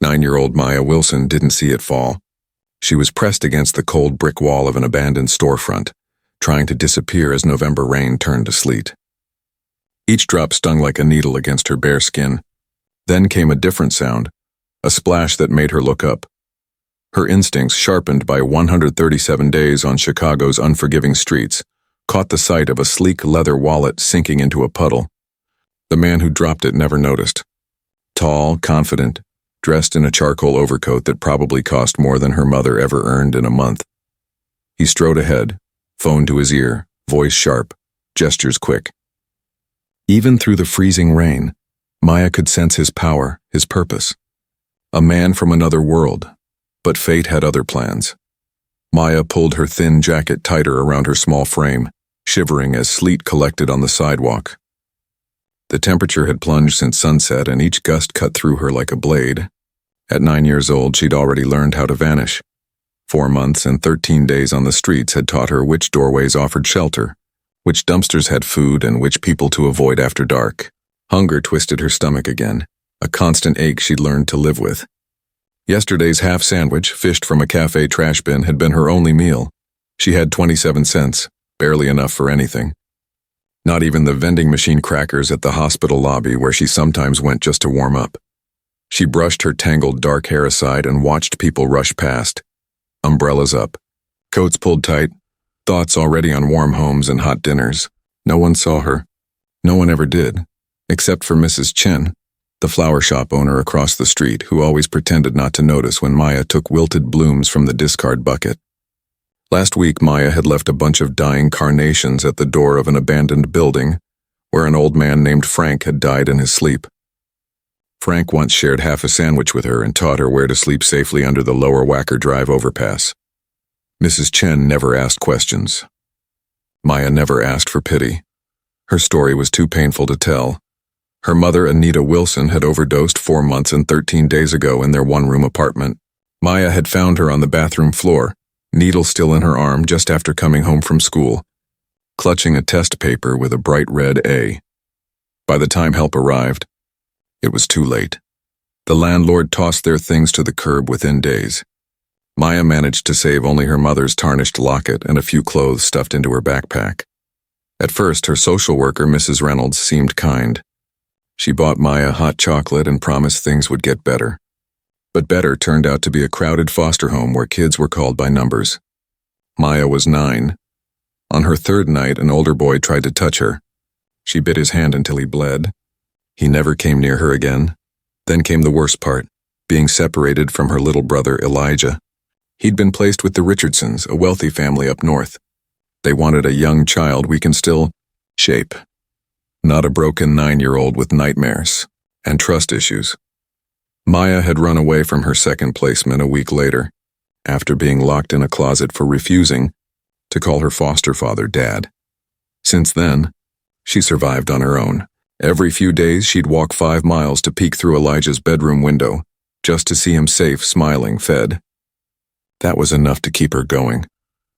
9-year-old Maya Wilson didn't see it fall. She was pressed against the cold brick wall of an abandoned storefront, trying to disappear as November rain turned to sleet. Each drop stung like a needle against her bare skin. Then came a different sound, a splash that made her look up. Her instincts, sharpened by 137 days on Chicago's unforgiving streets, caught the sight of a sleek leather wallet sinking into a puddle. The man who dropped it never noticed. Tall, confident, dressed in a charcoal overcoat that probably cost more than her mother ever earned in a month. He strode ahead, phone to his ear, voice sharp, gestures quick. Even through the freezing rain, Maya could sense his power, his purpose. A man from another world, but fate had other plans. Maya pulled her thin jacket tighter around her small frame, shivering as sleet collected on the sidewalk. The temperature had plunged since sunset, and each gust cut through her like a blade. At 9 years old, she'd already learned how to vanish. 4 months and 13 days on the streets had taught her which doorways offered shelter, which dumpsters had food, and which people to avoid after dark. Hunger twisted her stomach again, a constant ache she'd learned to live with. Yesterday's half sandwich, fished from a cafe trash bin, had been her only meal. She had 27 cents, barely enough for anything. Not even the vending machine crackers at the hospital lobby where she sometimes went just to warm up. She brushed her tangled dark hair aside and watched people rush past. Umbrellas up, coats pulled tight, thoughts already on warm homes and hot dinners. No one saw her. No one ever did, except for Mrs. Chen, the flower shop owner across the street, who always pretended not to notice when Maya took wilted blooms from the discard bucket. Last week, Maya had left a bunch of dying carnations at the door of an abandoned building where an old man named Frank had died in his sleep. Frank once shared half a sandwich with her and taught her where to sleep safely under the Lower Wacker Drive overpass. Mrs. Chen never asked questions. Maya never asked for pity. Her story was too painful to tell. Her mother, Anita Wilson, had overdosed 4 months and 13 days ago in their one-room apartment. Maya had found her on the bathroom floor, needle still in her arm, just after coming home from school, clutching a test paper with a bright red A. By the time help arrived, it was too late. The landlord tossed their things to the curb within days. Maya managed to save only her mother's tarnished locket and a few clothes stuffed into her backpack. At first, her social worker, Mrs. Reynolds, seemed kind. She bought Maya hot chocolate and promised things would get better. But better turned out to be a crowded foster home where kids were called by numbers. Maya was 9. On her 3rd night, an older boy tried to touch her. She bit his hand until he bled. He never came near her again. Then came the worst part, being separated from her little brother, Elijah. He'd been placed with the Richardsons, a wealthy family up north. They wanted a young child we can still shape. Not a broken 9-year-old with nightmares and trust issues. Maya had run away from her second placement a week later, after being locked in a closet for refusing to call her foster father Dad. Since then, she survived on her own. Every few days, she'd walk 5 miles to peek through Elijah's bedroom window, just to see him safe, smiling, fed. That was enough to keep her going.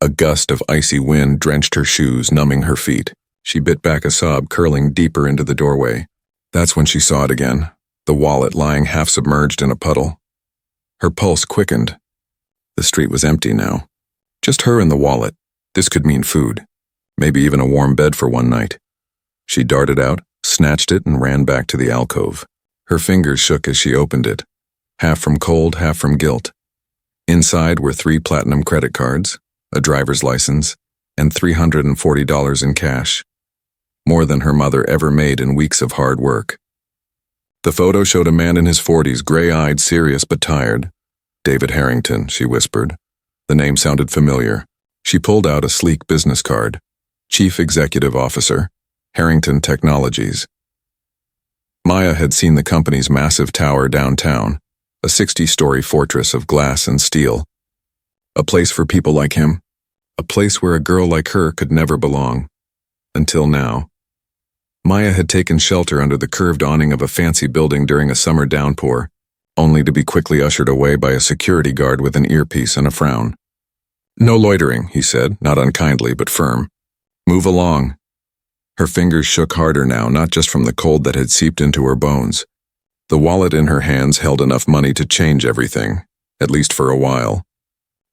A gust of icy wind drenched her shoes, numbing her feet. She bit back a sob, curling deeper into the doorway. That's when she saw it again, the wallet lying half submerged in a puddle. Her pulse quickened. The street was empty now. Just her and the wallet. This could mean food, maybe even a warm bed for one night. She darted out, snatched it, and ran back to the alcove. Her fingers shook as she opened it, half from cold, half from guilt. Inside were 3 platinum credit cards, a driver's license, and $340 in cash. More than her mother ever made in weeks of hard work. The photo showed a man in his 40s, gray-eyed, serious but tired. David Harrington, she whispered. The name sounded familiar. She pulled out a sleek business card. Chief Executive Officer, Harrington Technologies. Maya had seen the company's massive tower downtown, a 60-story fortress of glass and steel. A place for people like him. A place where a girl like her could never belong. Until now. Maya had taken shelter under the curved awning of a fancy building during a summer downpour, only to be quickly ushered away by a security guard with an earpiece and a frown. "No loitering," he said, not unkindly but firm. "Move along." Her fingers shook harder now, not just from the cold that had seeped into her bones, The wallet in her hands held enough money to change everything, at least for a while.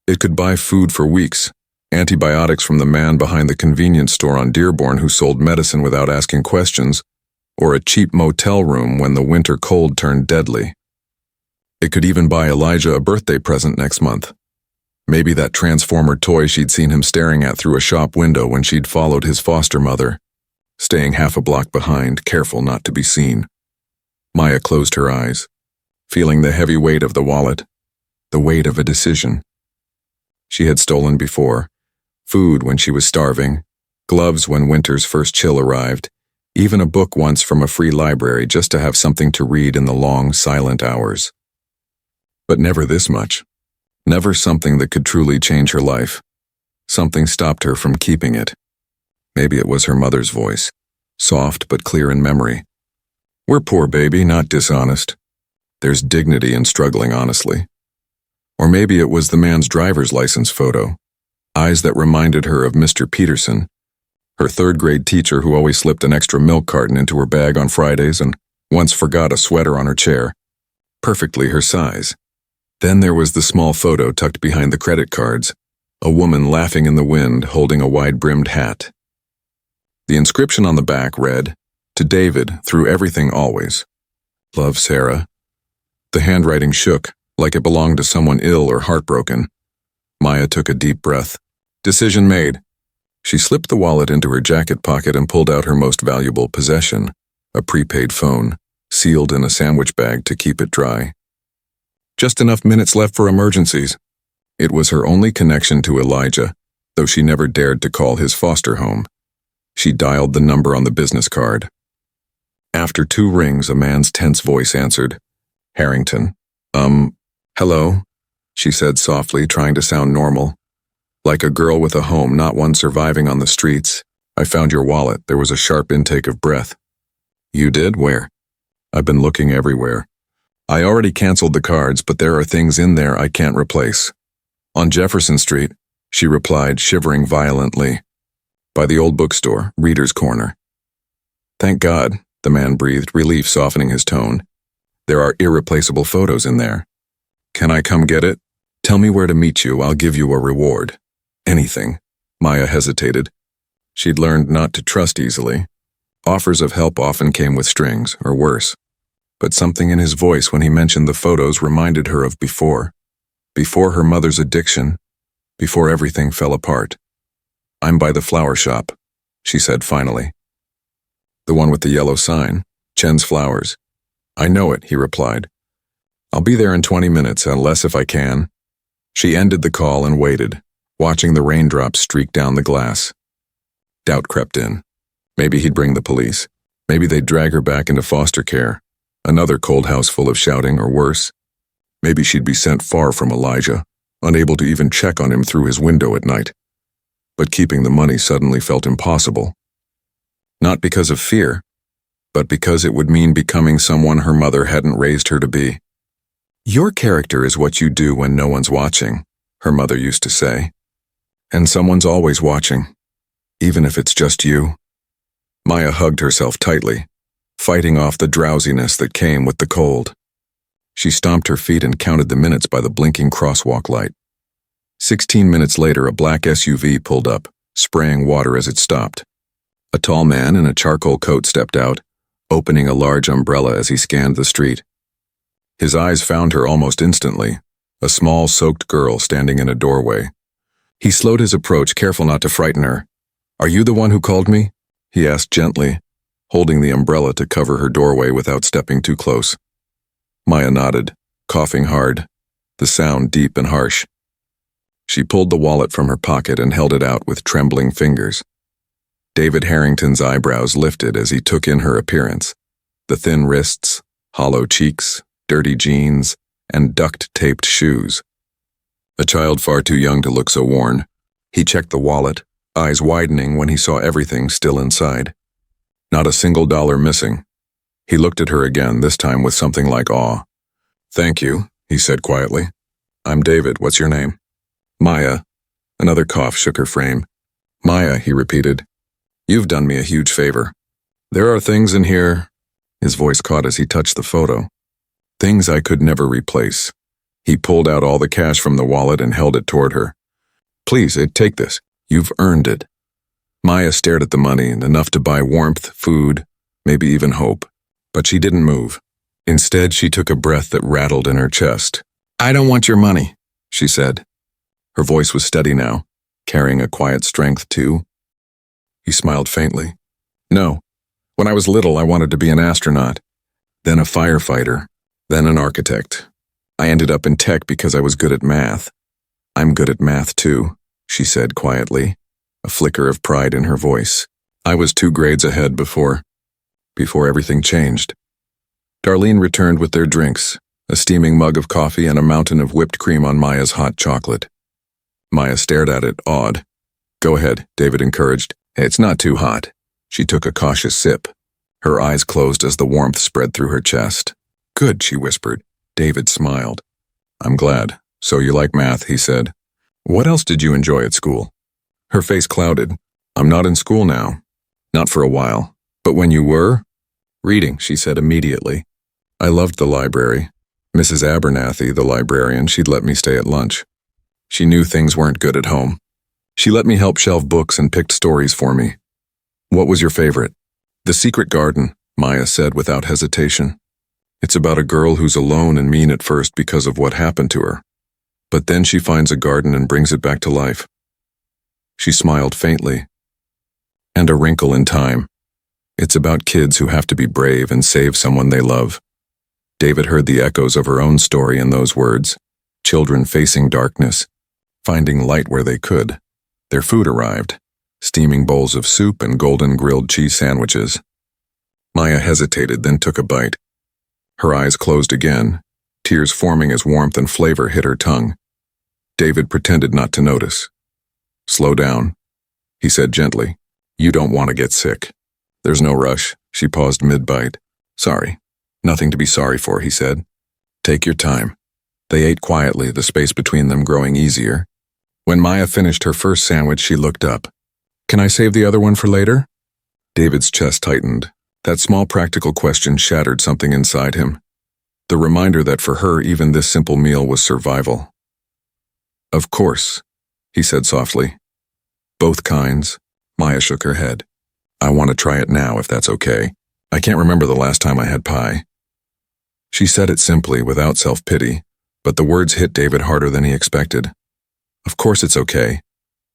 It could buy food for weeks, antibiotics from the man behind the convenience store on Dearborn who sold medicine without asking questions, or a cheap motel room when the winter cold turned deadly. It could even buy Elijah a birthday present next month. Maybe that transformer toy she'd seen him staring at through a shop window when she'd followed his foster mother, staying half a block behind, careful not to be seen. Maya closed her eyes, feeling the heavy weight of the wallet, the weight of a decision. She had stolen before, food when she was starving, gloves when winter's first chill arrived, even a book once from a free library just to have something to read in the long, silent hours. But never this much. Never something that could truly change her life. Something stopped her from keeping it. Maybe it was her mother's voice, soft but clear in memory. We're poor, baby, not dishonest. There's dignity in struggling honestly. Or maybe it was the man's driver's license photo, eyes that reminded her of Mr. Peterson, her third-grade teacher who always slipped an extra milk carton into her bag on Fridays and once forgot a sweater on her chair, perfectly her size. Then there was the small photo tucked behind the credit cards, a woman laughing in the wind holding a wide-brimmed hat. The inscription on the back read, "To David, through everything always. Love, Sarah." The handwriting shook, like it belonged to someone ill or heartbroken. Maya took a deep breath. Decision made. She slipped the wallet into her jacket pocket and pulled out her most valuable possession, a prepaid phone, sealed in a sandwich bag to keep it dry. Just enough minutes left for emergencies. It was her only connection to Elijah, though she never dared to call his foster home. She dialed the number on the business card. After 2 rings, a man's tense voice answered. Harrington. Hello, she said softly, trying to sound normal. Like a girl with a home, not one surviving on the streets. I found your wallet. There was a sharp intake of breath. You did? Where? I've been looking everywhere. I already canceled the cards, but there are things in there I can't replace. On Jefferson Street, she replied, shivering violently. By the old bookstore, Reader's Corner. Thank God, the man breathed, relief softening his tone. There are irreplaceable photos in there. Can I come get it? Tell me where to meet you, I'll give you a reward. Anything. Maya hesitated. She'd learned not to trust easily. Offers of help often came with strings, or worse. But something in his voice when he mentioned the photos reminded her of before. Before her mother's addiction. Before everything fell apart. I'm by the flower shop, she said finally. The one with the yellow sign, Chen's Flowers. I know it, he replied. I'll be there in 20 minutes, unless if I can. She ended the call and waited, watching the raindrops streak down the glass. Doubt crept in. Maybe he'd bring the police. Maybe they'd drag her back into foster care. Another cold house full of shouting, or worse. Maybe she'd be sent far from Elijah, unable to even check on him through his window at night. But keeping the money suddenly felt impossible. Not because of fear, but because it would mean becoming someone her mother hadn't raised her to be. Your character is what you do when no one's watching, her mother used to say. And someone's always watching, even if it's just you. Maya hugged herself tightly, fighting off the drowsiness that came with the cold. She stomped her feet and counted the minutes by the blinking crosswalk light. 16 minutes later, a black SUV pulled up, spraying water as it stopped. A tall man in a charcoal coat stepped out, opening a large umbrella as he scanned the street. His eyes found her almost instantly, a small, soaked girl standing in a doorway. He slowed his approach, careful not to frighten her. Are you the one who called me? He asked gently, holding the umbrella to cover her doorway without stepping too close. Maya nodded, coughing hard, the sound deep and harsh. She pulled the wallet from her pocket and held it out with trembling fingers. David Harrington's eyebrows lifted as he took in her appearance. The thin wrists, hollow cheeks, dirty jeans, and duct-taped shoes. A child far too young to look so worn. He checked the wallet, eyes widening when he saw everything still inside. Not a single dollar missing. He looked at her again, this time with something like awe. Thank you, he said quietly. I'm David, what's your name? Maya. Another cough shook her frame. Maya, he repeated. You've done me a huge favor. There are things in here. His voice caught as he touched the photo. Things I could never replace. He pulled out all the cash from the wallet and held it toward her. Please, take this. You've earned it. Maya stared at the money, enough to buy warmth, food, maybe even hope. But she didn't move. Instead, she took a breath that rattled in her chest. I don't want your money, she said. Her voice was steady now, carrying a quiet strength too. He smiled faintly. No. When I was little, I wanted to be an astronaut, then a firefighter, then an architect. I ended up in tech because I was good at math. I'm good at math too, she said quietly, a flicker of pride in her voice. I was 2 grades ahead before everything changed. Darlene returned with their drinks, a steaming mug of coffee and a mountain of whipped cream on Maya's hot chocolate. Maya stared at it, awed. Go ahead, David encouraged. It's not too hot. She took a cautious sip. Her eyes closed as the warmth spread through her chest. Good, she whispered. David smiled. I'm glad. So you like math, he said. What else did you enjoy at school? Her face clouded. I'm not in school now. Not for a while. But when you were? Reading, she said immediately. I loved the library. Mrs. Abernathy, the librarian, she'd let me stay at lunch. She knew things weren't good at home. She let me help shelve books and picked stories for me. What was your favorite? The Secret Garden, Maya said without hesitation. It's about a girl who's alone and mean at first because of what happened to her. But then she finds a garden and brings it back to life. She smiled faintly. And A Wrinkle in Time. It's about kids who have to be brave and save someone they love. David heard the echoes of her own story in those words. Children facing darkness, finding light where they could. Their food arrived, steaming bowls of soup and golden grilled cheese sandwiches. Maya hesitated, then took a bite. Her eyes closed again, tears forming as warmth and flavor hit her tongue. David pretended not to notice. Slow down, he said gently. You don't want to get sick. There's no rush, she paused mid-bite. Sorry. Nothing to be sorry for, he said. Take your time. They ate quietly, the space between them growing easier. When Maya finished her first sandwich, she looked up. Can I save the other one for later? David's chest tightened. That small practical question shattered something inside him. The reminder that for her, even this simple meal was survival. Of course, he said softly. Both kinds. Maya shook her head. I want to try it now, if that's okay. I can't remember the last time I had pie. She said it simply, without self-pity, but the words hit David harder than he expected. Of course it's okay,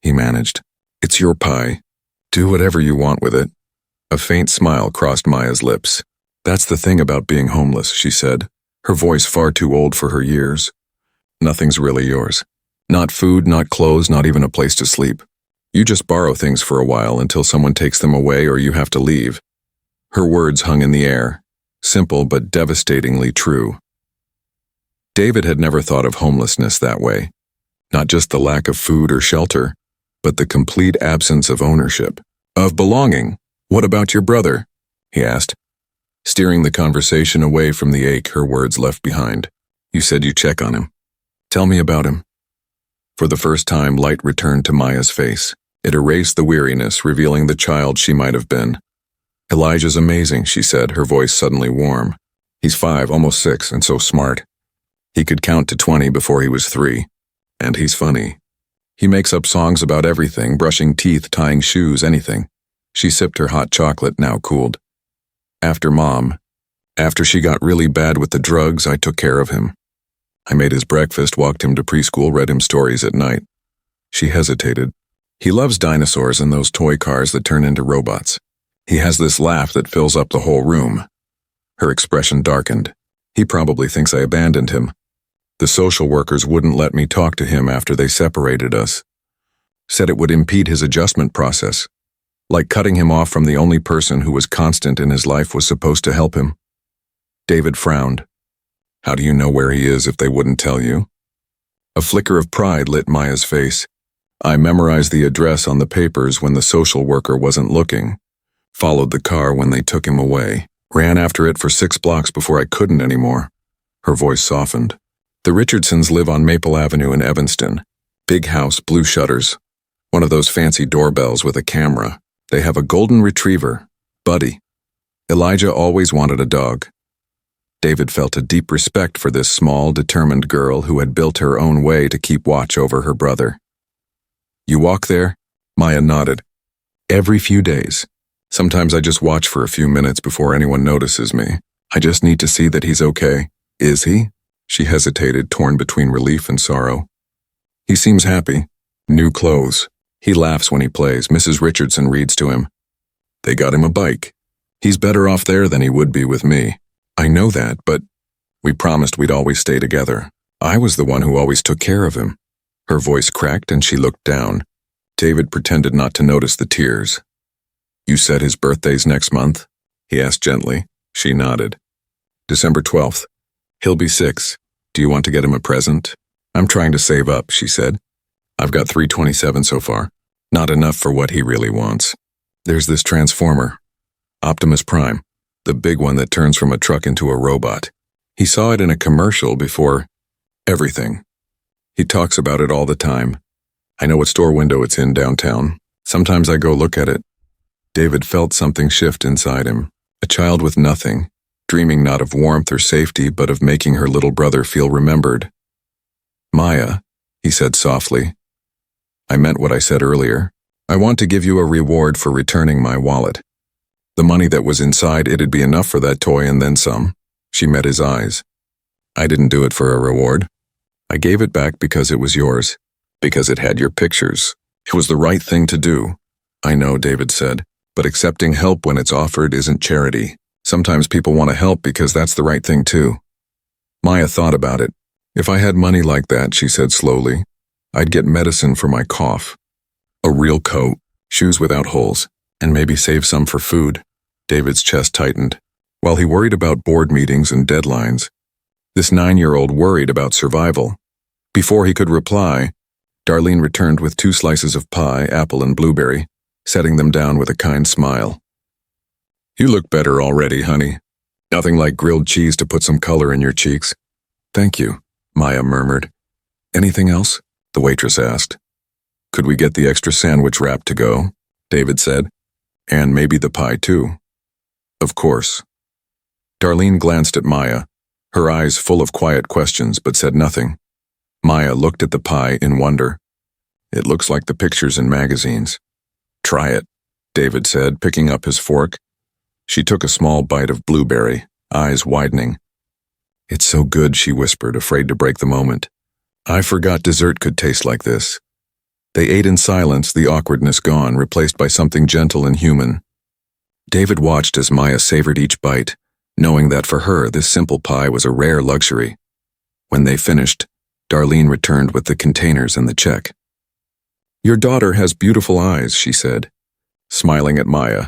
he managed. It's your pie. Do whatever you want with it. A faint smile crossed Maya's lips. That's the thing about being homeless, she said, her voice far too old for her years. Nothing's really yours. Not food, not clothes, not even a place to sleep. You just borrow things for a while until someone takes them away or you have to leave. Her words hung in the air, simple but devastatingly true. David had never thought of homelessness that way. Not just the lack of food or shelter, but the complete absence of ownership, of belonging. What about your brother? He asked, steering the conversation away from the ache her words left behind. You said you check on him. Tell me about him. For the first time, light returned to Maya's face. It erased the weariness, revealing the child she might have been. Elijah's amazing, she said, her voice suddenly warm. He's 5, almost 6, and so smart. He could count to 20 before he was 3. And he's funny. He makes up songs about everything, brushing teeth, tying shoes, anything. She sipped her hot chocolate, now cooled. After she got really bad with the drugs, I took care of him. I made his breakfast, walked him to preschool, read him stories at night. She hesitated. He loves dinosaurs and those toy cars that turn into robots. He has this laugh that fills up the whole room. Her expression darkened. He probably thinks I abandoned him. The social workers wouldn't let me talk to him after they separated us. Said it would impede his adjustment process. Like cutting him off from the only person who was constant in his life was supposed to help him. David frowned. How do you know where he is if they wouldn't tell you? A flicker of pride lit Maya's face. I memorized the address on the papers when the social worker wasn't looking. Followed the car when they took him away. Ran after it for 6 blocks before I couldn't anymore. Her voice softened. The Richardsons live on Maple Avenue in Evanston. Big house, blue shutters. One of those fancy doorbells with a camera. They have a golden retriever, Buddy. Elijah always wanted a dog. David felt a deep respect for this small, determined girl who had built her own way to keep watch over her brother. You walk there? Maya nodded. Every few days. Sometimes I just watch for a few minutes before anyone notices me. I just need to see that he's okay. Is he? She hesitated, torn between relief and sorrow. He seems happy. New clothes. He laughs when he plays. Mrs. Richardson reads to him. They got him a bike. He's better off there than he would be with me. I know that, but we promised we'd always stay together. I was the one who always took care of him. Her voice cracked and she looked down. David pretended not to notice the tears. You said his birthday's next month? He asked gently. She nodded. December 12th. He'll be 6. Do you want to get him a present? I'm trying to save up, she said. I've got $327 so far. Not enough for what he really wants. There's this transformer. Optimus Prime. The big one that turns from a truck into a robot. He saw it in a commercial before everything. He talks about it all the time. I know what store window it's in downtown. Sometimes I go look at it. David felt something shift inside him. A child with nothing, dreaming not of warmth or safety, but of making her little brother feel remembered. Maya, he said softly. I meant what I said earlier. I want to give you a reward for returning my wallet. The money that was inside it'd be enough for that toy and then some. She met his eyes. I didn't do it for a reward. I gave it back because it was yours. Because it had your pictures. It was the right thing to do. I know, David said, but accepting help when it's offered isn't charity. Sometimes people want to help because that's the right thing too. Maya thought about it. If I had money like that, she said slowly, I'd get medicine for my cough. A real coat, shoes without holes, and maybe save some for food. David's chest tightened. While he worried about board meetings and deadlines, this 9-year-old worried about survival. Before he could reply, Darlene returned with 2 slices of pie, apple and blueberry, setting them down with a kind smile. You look better already, honey. Nothing like grilled cheese to put some color in your cheeks. Thank you, Maya murmured. Anything else? The waitress asked. Could we get the extra sandwich wrap to go? David said. And maybe the pie too. Of course. Darlene glanced at Maya, her eyes full of quiet questions, but said nothing. Maya looked at the pie in wonder. It looks like the pictures in magazines. Try it, David said, picking up his fork. She took a small bite of blueberry, eyes widening. It's so good, she whispered, afraid to break the moment. I forgot dessert could taste like this. They ate in silence, the awkwardness gone, replaced by something gentle and human. David watched as Maya savored each bite, knowing that for her this simple pie was a rare luxury. When they finished, Darlene returned with the containers and the check. Your daughter has beautiful eyes, she said, smiling at Maya,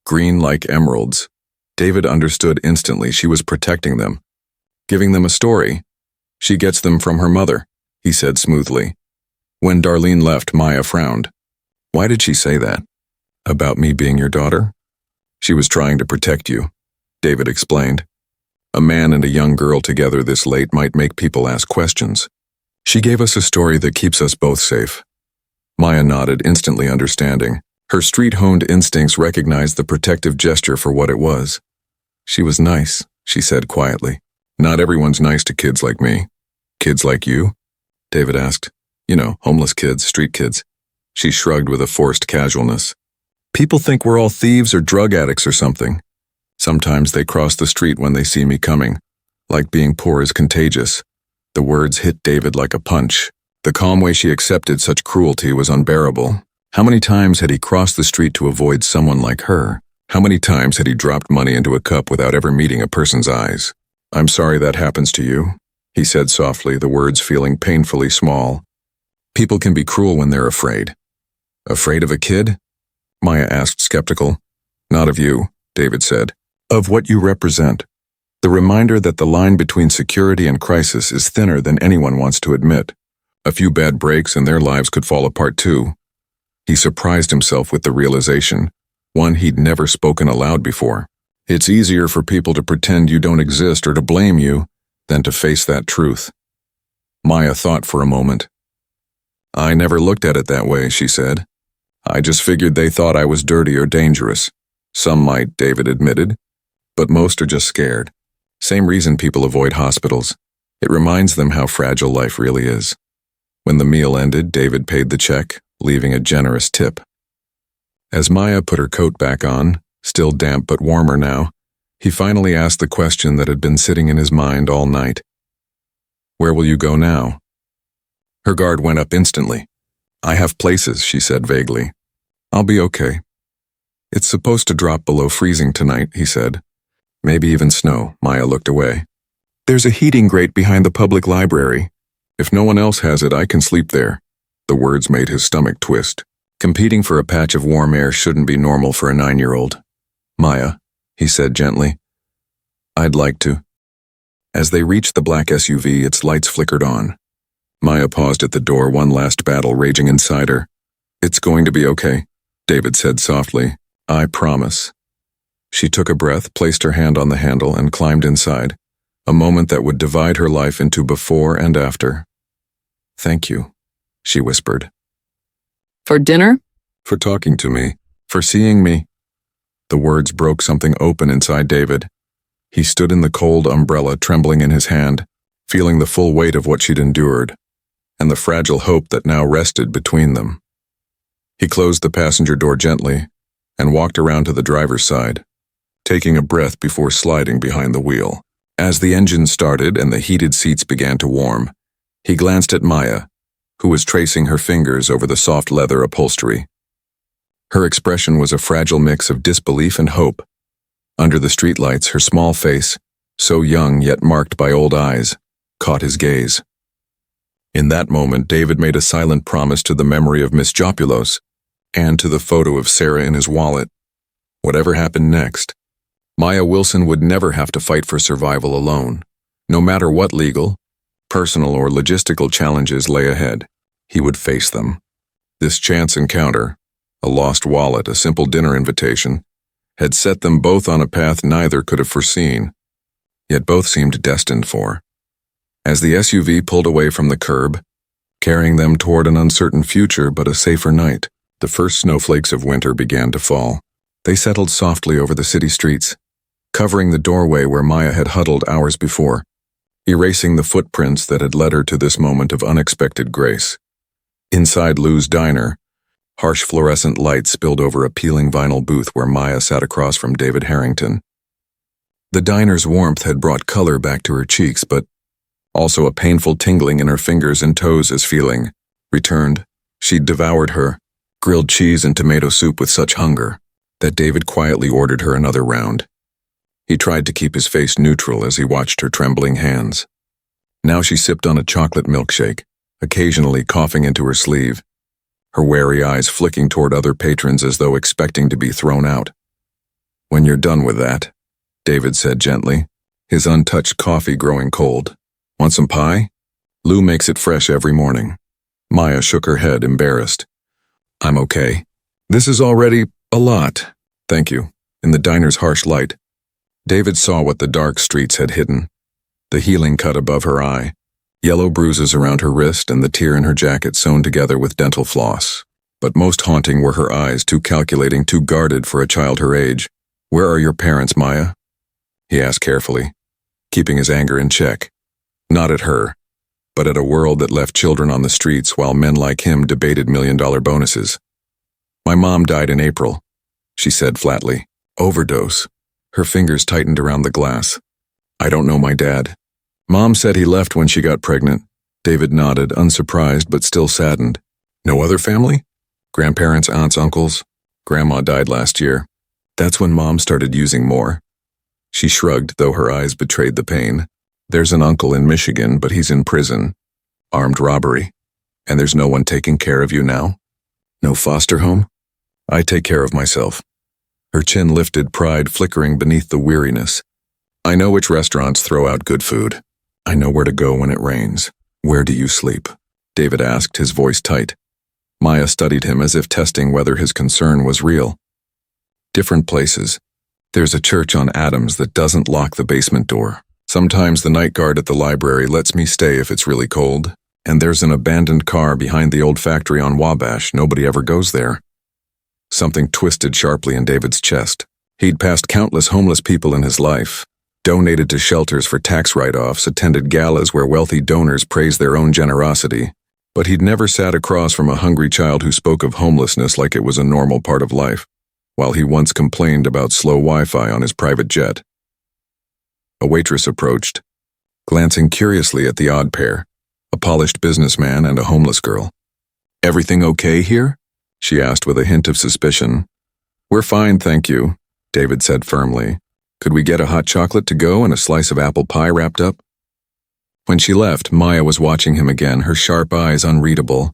green like emeralds. David understood instantly she was protecting them, giving them a story. She gets them from her mother, he said smoothly. When Darlene left, Maya frowned. Why did she say that? About me being your daughter? She was trying to protect you, David explained. A man and a young girl together this late might make people ask questions. She gave us a story that keeps us both safe. Maya nodded, instantly understanding. Her street-honed instincts recognized the protective gesture for what it was. She was nice, she said quietly. Not everyone's nice to kids like me. Kids like you? David asked. You know, homeless kids, street kids. She shrugged with a forced casualness. People think we're all thieves or drug addicts or something. Sometimes they cross the street when they see me coming. Like being poor is contagious. The words hit David like a punch. The calm way she accepted such cruelty was unbearable. How many times had he crossed the street to avoid someone like her? How many times had he dropped money into a cup without ever meeting a person's eyes? I'm sorry that happens to you, he said softly, the words feeling painfully small. People can be cruel when they're afraid. Afraid of a kid? Maya asked, skeptical. Not of you, David said. Of what you represent. The reminder that the line between security and crisis is thinner than anyone wants to admit. A few bad breaks and their lives could fall apart too. He surprised himself with the realization, one he'd never spoken aloud before. It's easier for people to pretend you don't exist or to blame you than to face that truth. Maya thought for a moment. I never looked at it that way, she said. I just figured they thought I was dirty or dangerous. Some might, David admitted, but most are just scared. Same reason people avoid hospitals. It reminds them how fragile life really is. When the meal ended, David paid the check, leaving a generous tip. As Maya put her coat back on, still damp but warmer now, he finally asked the question that had been sitting in his mind all night. "Where will you go now?" Her guard went up instantly. "I have places," she said vaguely. "I'll be okay." "It's supposed to drop below freezing tonight," he said. "Maybe even snow." Maya looked away. "There's a heating grate behind the public library. If no one else has it, I can sleep there." The words made his stomach twist. Competing for a patch of warm air shouldn't be normal for a 9-year-old. "Maya," he said gently. "I'd like to." As they reached the black SUV, its lights flickered on. Maya paused at the door, one last battle raging inside her. "It's going to be okay," David said softly. "I promise." She took a breath, placed her hand on the handle, and climbed inside, a moment that would divide her life into before and after. "Thank you," she whispered. For dinner? "For talking to me. For seeing me." The words broke something open inside David. He stood in the cold umbrella, trembling in his hand, feeling the full weight of what she'd endured, and the fragile hope that now rested between them. He closed the passenger door gently and walked around to the driver's side, taking a breath before sliding behind the wheel. As the engine started and the heated seats began to warm, he glanced at Maya, who was tracing her fingers over the soft leather upholstery. Her expression was a fragile mix of disbelief and hope. Under the streetlights, her small face, so young yet marked by old eyes, caught his gaze. In that moment, David made a silent promise to the memory of Miss Jopulos and to the photo of Sarah in his wallet. Whatever happened next, Maya Wilson would never have to fight for survival alone. No matter what legal, personal, or logistical challenges lay ahead, he would face them. This chance encounter, a lost wallet, a simple dinner invitation, had set them both on a path neither could have foreseen, yet both seemed destined for. As the SUV pulled away from the curb, carrying them toward an uncertain future but a safer night, the first snowflakes of winter began to fall. They settled softly over the city streets, covering the doorway where Maya had huddled hours before, erasing the footprints that had led her to this moment of unexpected grace. Inside Lou's diner, harsh fluorescent light spilled over a peeling vinyl booth where Maya sat across from David Harrington. The diner's warmth had brought color back to her cheeks, but also a painful tingling in her fingers and toes as feeling returned. She'd devoured her grilled cheese and tomato soup with such hunger that David quietly ordered her another round. He tried to keep his face neutral as he watched her trembling hands. Now she sipped on a chocolate milkshake, occasionally coughing into her sleeve, her wary eyes flicking toward other patrons as though expecting to be thrown out. "When you're done with that," David said gently, his untouched coffee growing cold. "Want some pie? Lou makes it fresh every morning." Maya shook her head, embarrassed. "I'm okay. This is already a lot. Thank you." In the diner's harsh light, David saw what the dark streets had hidden. The healing cut above her eye, yellow bruises around her wrist, and the tear in her jacket sewn together with dental floss. But most haunting were her eyes, too calculating, too guarded for a child her age. "Where are your parents, Maya?" he asked carefully, keeping his anger in check. Not at her, but at a world that left children on the streets while men like him debated million-dollar bonuses. "My mom died in April," she said flatly. "Overdose." Her fingers tightened around the glass. "I don't know my dad. Mom said he left when she got pregnant." David nodded, unsurprised but still saddened. "No other family? Grandparents, aunts, uncles?" "Grandma died last year. That's when Mom started using more." She shrugged, though her eyes betrayed the pain. "There's an uncle in Michigan, but he's in prison. Armed robbery. And there's no one taking care of you now? No foster home? I take care of myself." Her chin lifted, pride flickering beneath the weariness. "I know which restaurants throw out good food. I know where to go when it rains." "Where do you sleep?" David asked, his voice tight. Maya studied him as if testing whether his concern was real. "Different places. There's a church on Adams that doesn't lock the basement door. Sometimes the night guard at the library lets me stay if it's really cold. And there's an abandoned car behind the old factory on Wabash. Nobody ever goes there." Something twisted sharply in David's chest. He'd passed countless homeless people in his life. donated to shelters for tax write-offs, attended galas where wealthy donors praised their own generosity, but he'd never sat across from a hungry child who spoke of homelessness like it was a normal part of life, while he once complained about slow Wi-Fi on his private jet. A waitress approached, glancing curiously at the odd pair, a polished businessman and a homeless girl. "Everything okay here?" she asked with a hint of suspicion. "We're fine, thank you," David said firmly. "Could we get a hot chocolate to go and a slice of apple pie wrapped up?" When she left, Maya was watching him again, her sharp eyes unreadable.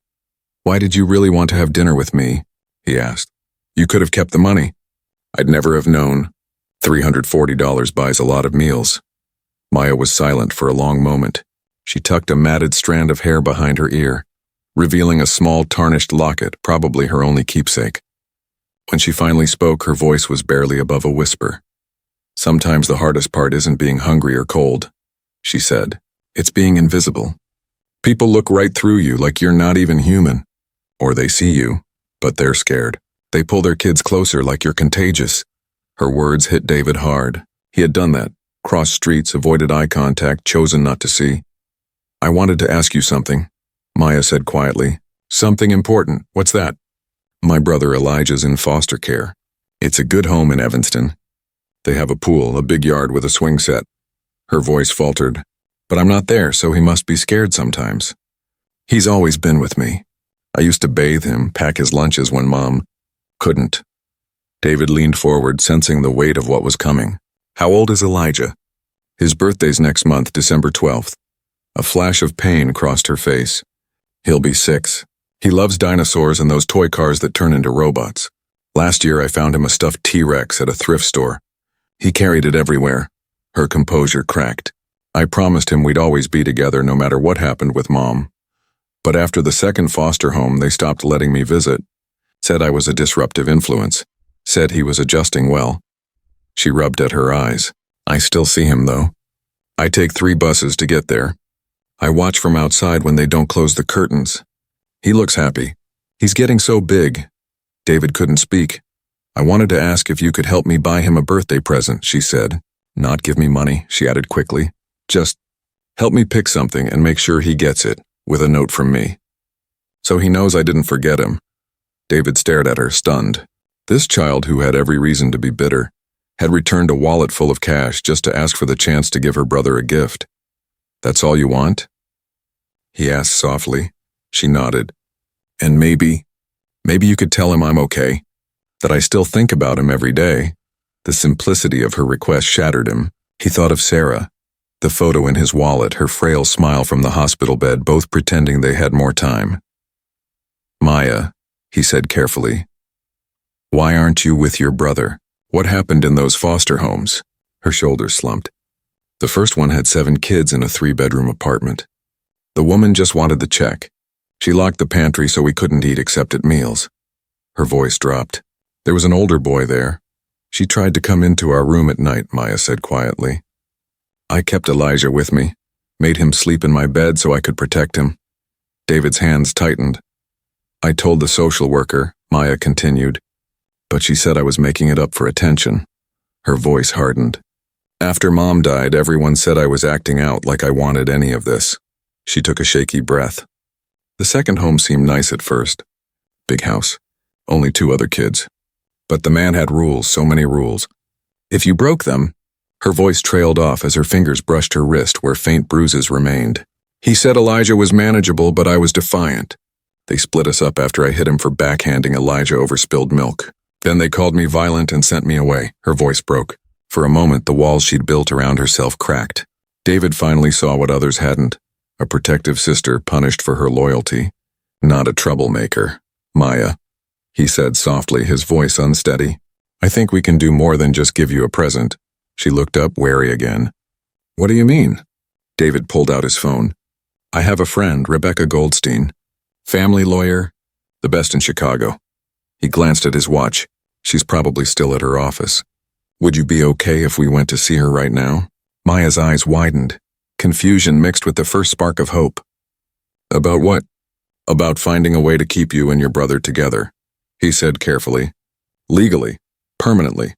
"Why did you really want to have dinner with me?" he asked. "You could have kept the money." "I'd never have known. $340 buys a lot of meals." Maya was silent for a long moment. She tucked a matted strand of hair behind her ear, revealing a small tarnished locket, probably her only keepsake. When she finally spoke, her voice was barely above a whisper. "Sometimes the hardest part isn't being hungry or cold," she said. "It's being invisible. People look right through you like you're not even human. Or they see you, but they're scared. They pull their kids closer like you're contagious." Her words hit David hard. He had done that. Crossed streets, avoided eye contact, chosen not to see. "I wanted to ask you something," Maya said quietly. "Something important. What's that?" "My brother Elijah's in foster care. It's a good home in Evanston. They have a pool, a big yard with a swing set." Her voice faltered. "But I'm not there, so he must be scared sometimes." "He's always been with me. I used to bathe him, pack his lunches when Mom couldn't." David leaned forward, sensing the weight of what was coming. "How old is Elijah?" "His birthday's next month, December 12th. A flash of pain crossed her face. "He'll be 6. He loves dinosaurs and those toy cars that turn into robots. Last year I found him a stuffed T-Rex at a thrift store. He carried it everywhere." Her composure cracked. "I promised him we'd always be together no matter what happened with Mom. But after the second foster home, they stopped letting me visit. Said I was a disruptive influence. Said he was adjusting well." She rubbed at her eyes. "I still see him, though. I take 3 buses to get there. I watch from outside when they don't close the curtains. He looks happy. He's getting so big." David couldn't speak. "I wanted to ask if you could help me buy him a birthday present," she said. "Not give me money," she added quickly. "Just help me pick something and make sure he gets it, with a note from me. So he knows I didn't forget him." David stared at her, stunned. This child, who had every reason to be bitter, had returned a wallet full of cash just to ask for the chance to give her brother a gift. "That's all you want?" he asked softly. She nodded. "And maybe you could tell him I'm okay, that I still think about him every day." The simplicity of her request shattered him. He thought of Sarah, the photo in his wallet, her frail smile from the hospital bed, both pretending they had more time. "Maya," he said carefully, "why aren't you with your brother? What happened in those foster homes?" Her shoulders slumped. "The first one had 7 kids in a 3-bedroom apartment. The woman just wanted the check. She locked the pantry so we couldn't eat except at meals." Her voice dropped. "There was an older boy there. She tried to come into our room at night," Maya said quietly. "I kept Elijah with me, made him sleep in my bed so I could protect him." David's hands tightened. "I told the social worker," Maya continued, "but she said I was making it up for attention." Her voice hardened. "After Mom died, everyone said I was acting out like I wanted any of this." She took a shaky breath. "The second home seemed nice at first. Big house, only 2 other kids. But the man had rules, so many rules. If you broke them..." Her voice trailed off as her fingers brushed her wrist where faint bruises remained. "He said Elijah was manageable, but I was defiant. They split us up after I hit him for backhanding Elijah over spilled milk. Then they called me violent and sent me away." Her voice broke. For a moment, the walls she'd built around herself cracked. David finally saw what others hadn't. A protective sister punished for her loyalty. Not a troublemaker. "Maya," he said softly, his voice unsteady. "I think we can do more than just give you a present." She looked up, wary again. "What do you mean?" David pulled out his phone. "I have a friend, Rebecca Goldstein. Family lawyer, the best in Chicago." He glanced at his watch. "She's probably still at her office. Would you be okay if we went to see her right now?" Maya's eyes widened, confusion mixed with the first spark of hope. "About what?" "About finding a way to keep you and your brother together," he said carefully. "Legally, permanently."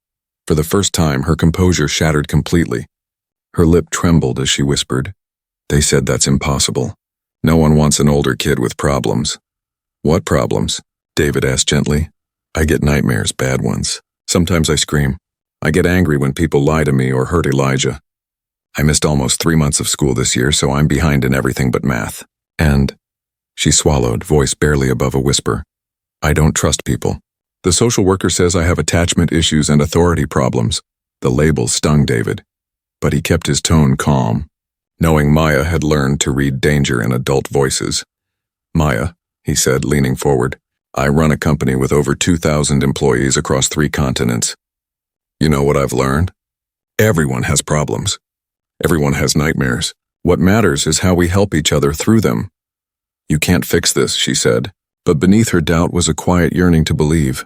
For the first time, her composure shattered completely. Her lip trembled as she whispered, "They said that's impossible. No one wants an older kid with problems." "What problems?" David asked gently. "I get nightmares, bad ones. Sometimes I scream. I get angry when people lie to me or hurt Elijah. I missed almost 3 months of school this year, so I'm behind in everything but math. And," she swallowed, voice barely above a whisper, "I don't trust people. The social worker says I have attachment issues and authority problems." The label stung David, but he kept his tone calm, knowing Maya had learned to read danger in adult voices. "Maya," he said, leaning forward, "I run a company with over 2,000 employees across 3 continents. You know what I've learned? Everyone has problems. Everyone has nightmares. What matters is how we help each other through them." "You can't fix this," she said, but beneath her doubt was a quiet yearning to believe.